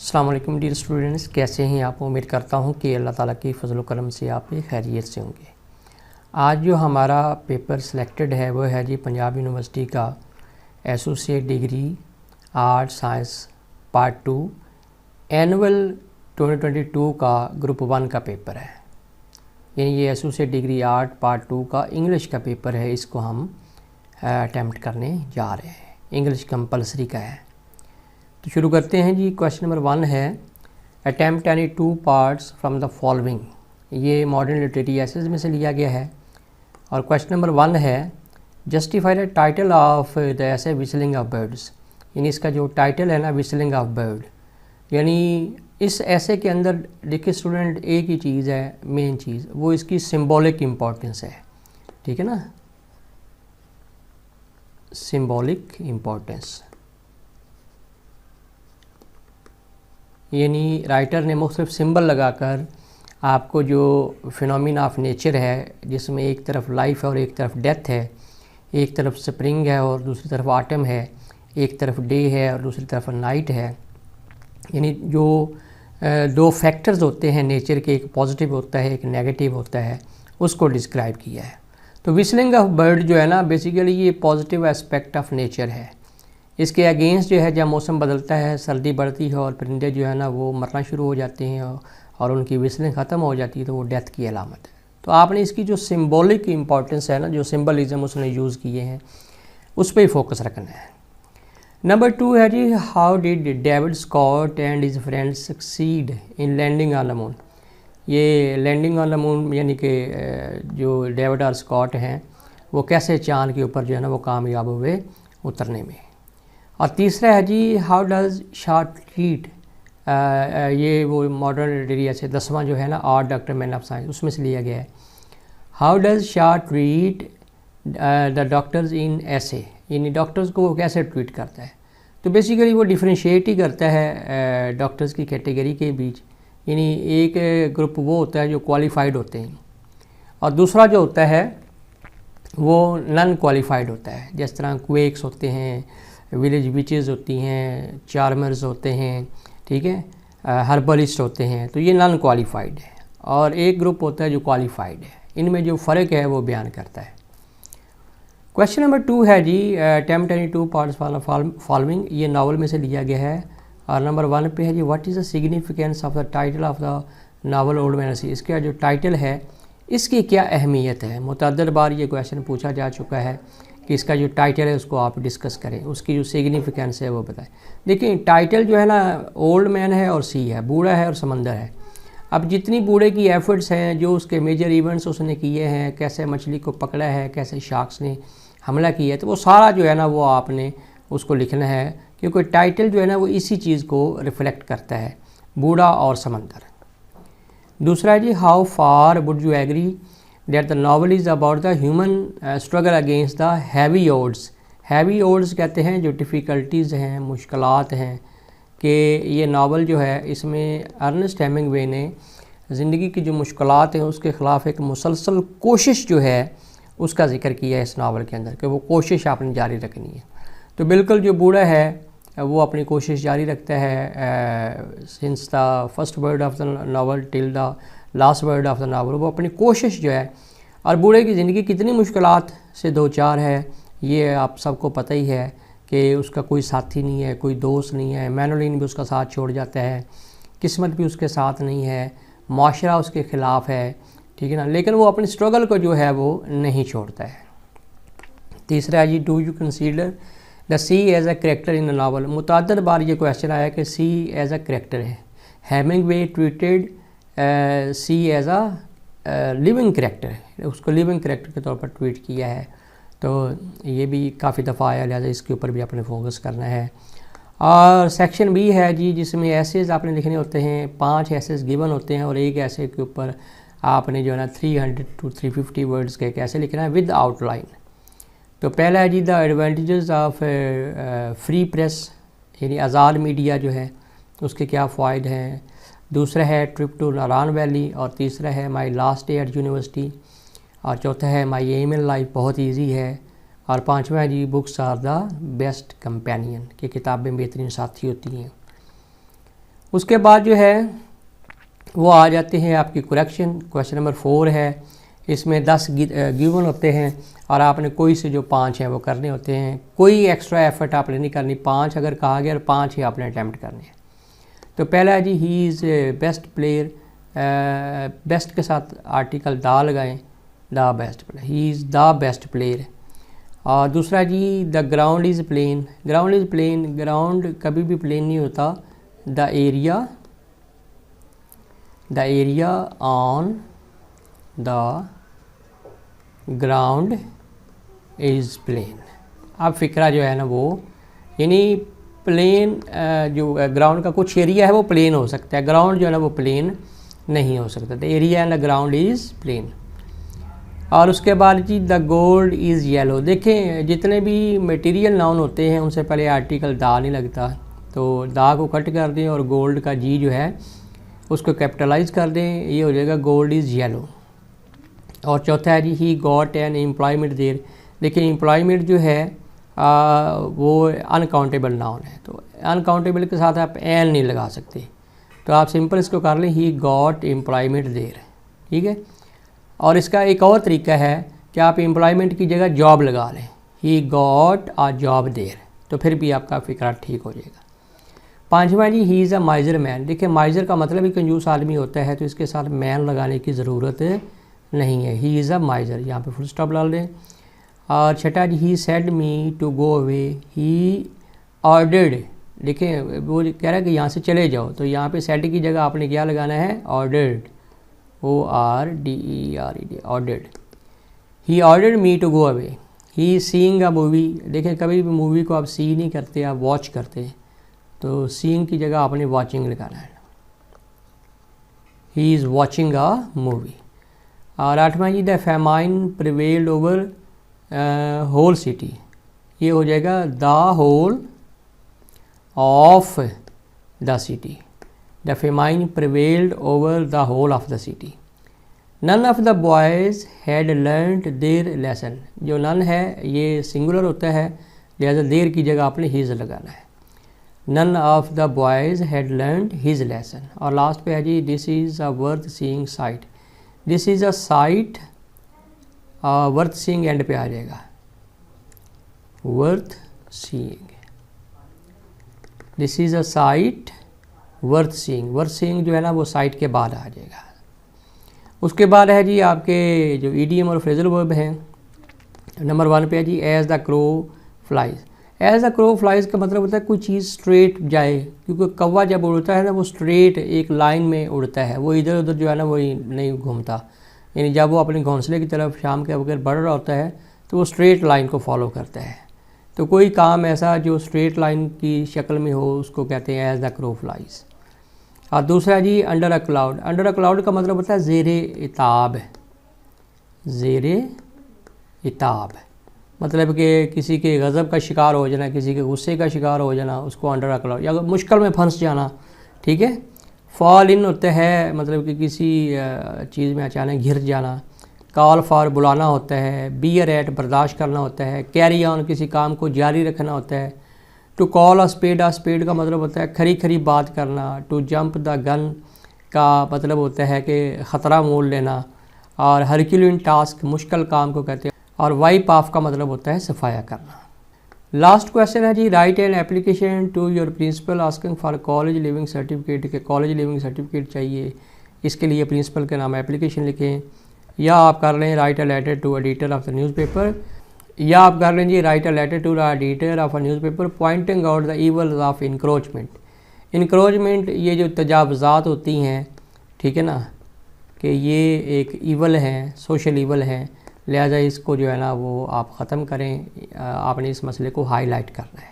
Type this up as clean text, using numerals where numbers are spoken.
अस्सलाम वालेकुम dear students, कैसे हैं आप। उम्मीद करता हूं कि अल्लाह ताला की फजल करम से आप खैरियत से होंगे। आज जो हमारा पेपर सिलेक्टेड है वो है जी पंजाब यूनिवर्सिटी का associate degree art science part 2 annual 2022 का ग्रुप 1 का पेपर है। यानी ये एसोसिएट डिग्री आर्ट पार्ट 2 का इंग्लिश का पेपर है। इसको हम अटैम्प्ट करने जा रहे हैं। इंग्लिश कंपलसरी का है। तो शुरू करते हैं जी। क्वेश्चन नंबर 1 है attempt any 2 parts from the following. ये मॉडर्न लिटरेरी एसेज में से लिया गया है। और क्वेश्चन नंबर 1 है justify the title of the ऐसे विस्लिंग ऑफ बर्ड्स। यानी इसका जो टाइटल है ना, विस्लिंग ऑफ बर्ड, यानी इस ऐसे के अंदर देखिए स्टूडेंट एक ही चीज़ है, मेन चीज़ वो इसकी सिंबॉलिक इम्पोर्टेंस है। ठीक है ना, सिंबॉलिक इम्पोर्टेंस। यानी राइटर ने मुख्तलिफ सिंबल लगाकर आपको जो फिनोमिना ऑफ नेचर है, जिसमें एक तरफ लाइफ है और एक तरफ डेथ है, एक तरफ स्प्रिंग है और दूसरी तरफ ऑटम है, एक तरफ डे है और दूसरी तरफ नाइट है, यानी जो दो फैक्टर्स होते हैं नेचर के, एक पॉजिटिव होता है एक नेगेटिव होता है, उसको डिस्क्राइब किया है। तो विस्लिंग ऑफ बर्ड जो है ना, बेसिकली ये पॉजिटिव एस्पेक्ट ऑफ नेचर है। इसके अगेंस्ट जो है जब मौसम बदलता है, सर्दी बढ़ती है और परिंदे जो है ना वो मरना शुरू हो जाते हैं और उनकी विस्लिंग ख़त्म हो जाती है, तो वो डेथ की अलामत है। तो आपने इसकी जो सिंबॉलिक इम्पोर्टेंस है ना, जो सिंबलिज्म उसने यूज़ किए हैं, उस पर ही फोकस रखना है। नंबर 2 है जी how did David Scott and his friends succeed in landing on the moon. ये लैंडिंग ऑन द मून यानी कि जो डेविड और स्कॉट हैं वो कैसे चांद के ऊपर जो है ना वो कामयाब हुए उतरने में। और तीसरा है जी हाउ डज शॉ ट्रीट, ये वो मॉडर्न लिटरेरी से 10वां जो है ना art doctor man of science, उसमें से लिया गया है। How does Shaw treat the doctors इन ऐसे, यानी डॉक्टर्स को वो कैसे ट्रीट करता है। तो बेसिकली वो डिफ्रेंशिएट ही करता है डॉक्टर्स की कैटेगरी के बीच। यानी एक ग्रुप वो होता है जो क्वालिफाइड होते हैं और दूसरा जो होता है वो नॉन क्वालिफाइड होता है। जिस तरह क्वेक्स होते हैं, विलेज विचेस होती हैं, चार्मर्स होते हैं, ठीक है, हर्बलिस्ट होते हैं। तो ये नॉन क्वालिफाइड है और एक ग्रुप होता है जो क्वालिफाइड है। इनमें जो फ़र्क है वो बयान करता है। क्वेश्चन नंबर 2 है जी अटेम्प्ट एनी 2 पार्ट्स फॉलोइंग। ये नावल में से लिया गया है। और नंबर 1 पे है जी what is the significance of the title of the novel old man sea. इसका जो टाइटल है इसकी क्या अहमियत है। मुतअद्दिद बार ये क्वेश्चन पूछा जा चुका है कि इसका जो टाइटल है उसको आप डिस्कस करें, उसकी जो सिग्निफिकेंस है वो बताएं। देखिए टाइटल जो है ना ओल्ड मैन है और सी है, बूढ़ा है और समंदर है। अब जितनी बूढ़े की एफर्ट्स हैं, जो उसके मेजर इवेंट्स उसने किए हैं, कैसे मछली को पकड़ा है, कैसे शार्क्स ने हमला किया है, तो वो सारा जो है ना वो आपने उसको लिखना है, क्योंकि टाइटल जो है ना वो इसी चीज़ को रिफ्लेक्ट करता है, बूढ़ा और समंदर। दूसरा जी how far would you agree that the novel is about the human struggle against the heavy odds। heavy odds कहते हैं जो डिफ़िकल्टीज़ हैं, मुश्किलात हैं, कि ये नावल जो है इसमें अर्नेस्ट हेमिंगवे ने ज़िंदगी की जो मुश्किलात हैं उसके ख़िलाफ़ एक मुसलसल कोशिश जो है उसका जिक्र किया है इस नावल के अंदर, कि वो कोशिश आपने जारी रखनी है। तो बिल्कुल जो बूढ़ा है वो अपनी कोशिश जारी रखता है since the first word of the novel till the last word of the novel, वो अपनी कोशिश जो है। और बूढ़े की ज़िंदगी कितनी मुश्किलात से दो चार है, ये आप सबको पता ही है कि उसका कोई साथी नहीं है, कोई दोस्त नहीं है, मैनोलिन भी उसका साथ छोड़ जाता है, किस्मत भी उसके साथ नहीं है, माशरा उसके ख़िलाफ़ है, ठीक है ना, लेकिन वो अपनी स्ट्रगल को जो है वो नहीं छोड़ता है। तीसरा है जी do you consider the sea as a character in the novel. मुतअद्दिद बार ये क्वेश्चन आया कि सी एज अ करेक्टर है। Hemingway treated sea as a living character, उसको लिविंग करेक्टर के तौर पर ट्वीट किया है। तो ये भी काफ़ी दफ़ा आया, लिहाजा इसके ऊपर भी आपने फोकस करना है। और सेक्शन बी है जी जिसमें एसेज आपने लिखने होते हैं। 5 एसेज गिवन होते हैं और एक ऐसे के ऊपर आपने जो है ना 300 to 350 वर्ड्स के एक ऐसे लिखना है विद आउटलाइन। तो पहला है जी the advantages of free press, यानी आज़ाद मीडिया जो है उसके क्या फ़ायदे हैं। दूसरा है ट्रिप टू नारायण वैली। और तीसरा है my last day at university. और चौथा है माई एम इन लाइफ, बहुत इजी है। और पांचवा है जी books are the best companion, कि किताबें बेहतरीन साथी होती हैं। उसके बाद जो है वो आ जाते हैं आपकी करेक्शन। क्वेश्चन नंबर 4 है, इसमें 10 गिवन होते हैं और आपने कोई से जो 5 हैं वो करने होते हैं। कोई एक्स्ट्रा एफर्ट आपने नहीं करनी, 5 अगर कहा गया और 5 ही आपने अटैम्प्ट करने हैं। तो पहला है जी he is best player, best के साथ आर्टिकल दा लगाएं, the best player, he is the best player. और दूसरा जी the ground is plain, ground is plain, ground कभी भी प्लेन नहीं होता। The area on the ground is plain. अब फ़िक्रा जो है ना वो, यानी प्लेन जो ग्राउंड का कुछ एरिया है वो प्लेन हो सकता है, ग्राउंड जो है ना वो प्लेन नहीं हो सकता। The area and the ground is plain. और उसके बाद जी द गोल्ड इज़ येलो। देखें जितने भी मटेरियल नाउन होते हैं उनसे पहले आर्टिकल दा नहीं लगता, तो दा को कट कर दें और गोल्ड का जी जो है उसको कैपिटलाइज कर दें, ये हो जाएगा गोल्ड इज़ येलो। और चौथा है जी ही गॉट एन एम्प्लॉयमेंट देर। देखिए एम्प्लॉयमेंट जो है वो अनकाउंटेबल नाउन है, तो अनकाउंटेबल के साथ आप एन नहीं लगा सकते, तो आप सिंपल इसको कर लें ही गॉट एम्प्लॉयमेंट देर, ठीक है। और इसका एक और तरीका है कि आप एम्प्लॉयमेंट की जगह जॉब लगा लें, he got uh job there, तो फिर भी आपका फ़िक्रा ठीक हो जाएगा। पाँचवा जी ही इज़ अ माइजर मैन। देखिए माइजर का मतलब ही कंजूस आदमी होता है, तो इसके साथ मैन लगाने की ज़रूरत नहीं है, ही इज़ अ माइजर, यहाँ पे फुल स्टॉप डाल दें। और छठा जी he said me to go away, he ordered. देखिए वो कह रहा है कि यहाँ से चले जाओ, तो यहाँ पे सेड की जगह आपने क्या लगाना है, ordered, ORDERED, ordered. He ordered me to go away, he seeing a movie. देखें कभी भी मूवी को आप सी नहीं करते, आप वॉच करते, तो सीइंग की जगह आपने वॉचिंग लगाना है, he is watching a movie. और आठवां जी the famine prevailed over whole city, ये हो जाएगा the whole of the city, the famine prevailed over the whole of the city. None of the boys had learned their lesson. जो none है ये singular होता है, लिहाजा देर की जगह आपने हिज लगाना है। None of the boys had learned his lesson. और लास्ट पे है जी this is a worth seeing sight, this is a sight worth seeing end पे आ जाएगा, worth seeing, this is a sight worth seeing, worth seeing जो है ना वो साइट के बाद आ जाएगा। उसके बाद है जी आपके जो ईडीएम और फ्रेजल वर्ब हैं। नंबर 1 पे है जी as the crow flies. As the crow flies का मतलब होता है कोई चीज़ स्ट्रेट जाए, क्योंकि कौवा जब उड़ता है ना वो स्ट्रेट एक लाइन में उड़ता है, वो इधर उधर जो है ना वो नहीं घूमता, यानी जब वो अपने घोंसले की तरफ शाम के अगर बढ़ रहा होता है तो वो स्ट्रेट लाइन को फॉलो करता है। तो कोई काम ऐसा जो स्ट्रेट लाइन की शक्ल में हो उसको कहते हैं एज द क्रो फ्लाइज। और दूसरा जी under a cloud. Under a cloud का मतलब होता है ज़ेरे इताब, ज़ेरे इताब मतलब कि किसी के गज़ब का शिकार हो जाना, किसी के गुस्से का शिकार हो जाना, उसको अंडर अ क्लाउड, या मुश्किल में फंस जाना, ठीक है। फॉल इन होता है मतलब कि किसी चीज़ में अचानक घिर जाना। कॉल फॉर बुलाना होता है, बियर एट बर्दाश्त करना होता है, कैरी ऑन किसी काम को जारी रखना होता है। टू कॉल अ स्पेड का मतलब होता है खरी खरी बात करना। टू जंप द गन का मतलब होता है कि ख़तरा मोल लेना। और हरक्यूलिन टास्क मुश्किल काम को कहते हैं। और वाइप ऑफ का मतलब होता है सफाया करना। लास्ट क्वेश्चन है जी write an application to your principal asking for college leaving certificate, के कॉलेज लिविंग सर्टिफिकेट चाहिए, इसके लिए प्रिंसिपल के नाम एप्लीकेशन लिखें। या आप कर लें write a letter to editor of the newspaper, या आप कर लें जी write a letter to the editor of a newspaper pointing out the evils of encroachment. Encroachment ये जो तजावज़ात होती हैं, ठीक है ना, कि ये एक ईवल है, सोशल ईवल है, लिहाजा इसको जो है ना वो आप ख़त्म करें। आपने इस मसले को हाईलाइट करना है।